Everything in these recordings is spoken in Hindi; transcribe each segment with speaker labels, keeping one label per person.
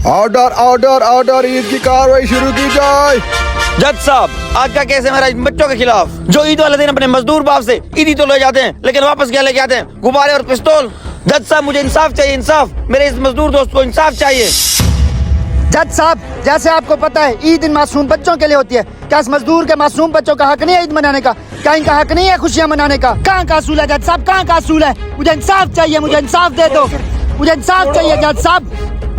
Speaker 1: ऑर्डर ऑर्डर ऑर्डर, ईद की कार्रवाई शुरू की जाए।
Speaker 2: जज साहब, आज का केस है मेरा बच्चों के खिलाफ, जो ईद वाले दिन अपने मजदूर बाप से ईदी तो ले जाते हैं, लेकिन वापस क्या लेके आते हैं? गुब्बारे और पिस्तौल। जज साहब, मुझे इंसाफ चाहिए, इंसाफ। मेरे इस मजदूर दोस्त को इंसाफ चाहिए।
Speaker 3: जज साहब, जैसे आपको पता है ईद इन मासूम बच्चों के लिए होती है, क्या इस मजदूर के मासूम बच्चों का हक नहीं है ईद मनाने का? क्या इनका हक नहीं है खुशियां मनाने का? कहाँ का असूल है जज साहब, कहाँ का असूल है? मुझे इंसाफ चाहिए, मुझे इंसाफ दे दो, मुझे इंसाफ चाहिए जज साहब,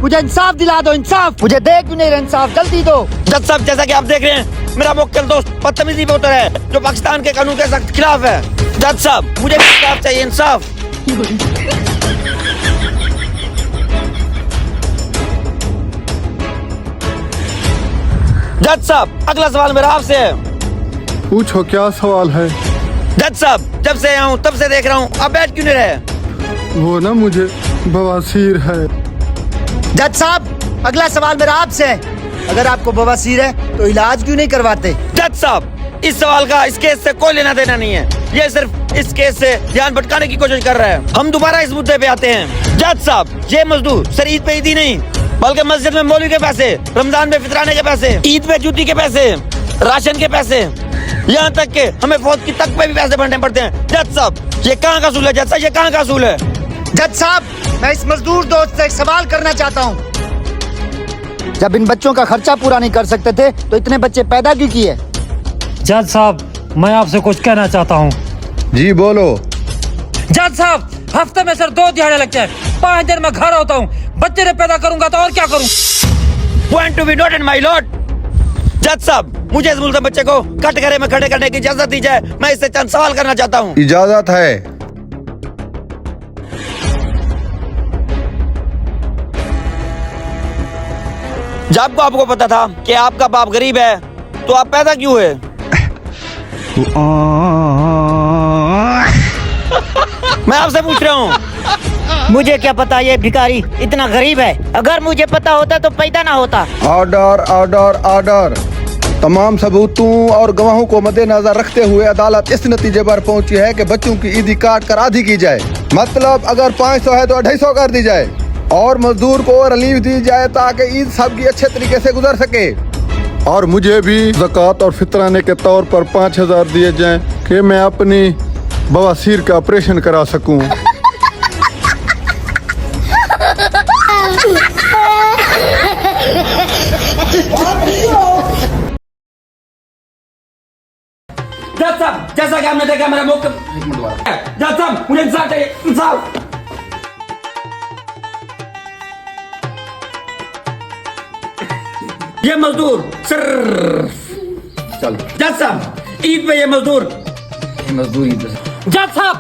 Speaker 3: मुझे इंसाफ दिला दो, इंसाफ। मुझे दे क्यों नहीं रहे इंसाफ, जल्दी दो।
Speaker 2: जज साहब, जैसा कि आप देख रहे हैं, मेरा मुक्कल दोस्त बदतमीजी पे उतर है, जो पाकिस्तान के कानून के सख्त खिलाफ है। जज साहब, मुझे इंसाफ चाहिए, इंसाफ। जज साहब, अगला सवाल मेरा आपसे है।
Speaker 1: पूछो, क्या सवाल है?
Speaker 2: जज साहब, जब से आया हूँ तब से देख रहा हूँ, आप बैठ क्यों नहीं रहे?
Speaker 1: वो ना, मुझे बवासीर है।
Speaker 3: जज साहब, अगला सवाल मेरा आपसे है, अगर आपको बवासीर है तो इलाज क्यों नहीं करवाते?
Speaker 2: जज साहब, इस सवाल का इस केस से कोई लेना देना नहीं है, ये सिर्फ इस केस से ध्यान भटकाने की कोशिश कर रहे हैं। हम दोबारा इस मुद्दे पे आते हैं। जज साहब, ये मजदूर सर ईद पे ईदी नहीं, बल्कि मस्जिद में मौलवी के पैसे, रमजान में फितराने के पैसे, ईद पे जूती के पैसे, राशन के पैसे, यहाँ तक के हमें फौज की तक पे भी पैसे भरने पड़ते हैं। जज साहब, ये कहाँ का असूल है? जज साहब, ये कहाँ का असूल है?
Speaker 3: जज साहब, मैं इस मजदूर दोस्त से एक सवाल करना चाहता हूँ। जब इन बच्चों का खर्चा पूरा नहीं कर सकते थे तो इतने बच्चे पैदा क्यों किए?
Speaker 4: जज साहब, मैं आपसे कुछ कहना चाहता हूँ।
Speaker 1: जी बोलो।
Speaker 4: जज साहब, हफ्ते में सर 2 दिहाड़े लगते हैं, 5 दिन में घर होता हूँ, बच्चे ने पैदा करूंगा तो और क्या करूँ?
Speaker 2: Point to be noted my Lord. जज साहब, मुझे इस मुल्ज़म बच्चे को कटघरे में खड़े करने की इजाजत दी जाए, मैं इससे चंद सवाल करना चाहता हूँ।
Speaker 1: इजाजत है।
Speaker 2: जब आपको पता था कि आपका बाप गरीब है, तो आप पैदा क्यों हुए? मैं आपसे पूछ रहा हूँ।
Speaker 5: मुझे क्या पता ये भिखारी इतना गरीब है, अगर मुझे पता होता तो पैदा ना होता।
Speaker 1: Order order order. तमाम सबूतों और गवाहों को मद्देनजर रखते हुए अदालत इस नतीजे पर पहुंची है कि बच्चों की ईदी काट कर आधी की जाए, मतलब अगर 500 है तो 250 कर दी जाए, और मजदूर को रिलीफ दी जाए ताकि ईद सबकी अच्छे तरीके से गुजर सके। और मुझे भी ज़कात और फितराने के तौर पर 5000 दिए जाएं कि मैं अपनी बवासीर का ऑपरेशन करा सकूं।
Speaker 2: जज साहब, जैसा कि आपने देखा मेरा मौका। जज साहब, मुझे इंसाफ चाहिए, इंसाफ। ये मजदूर चल। जज साहब, ईद पे ये मजदूर
Speaker 4: जज साहब,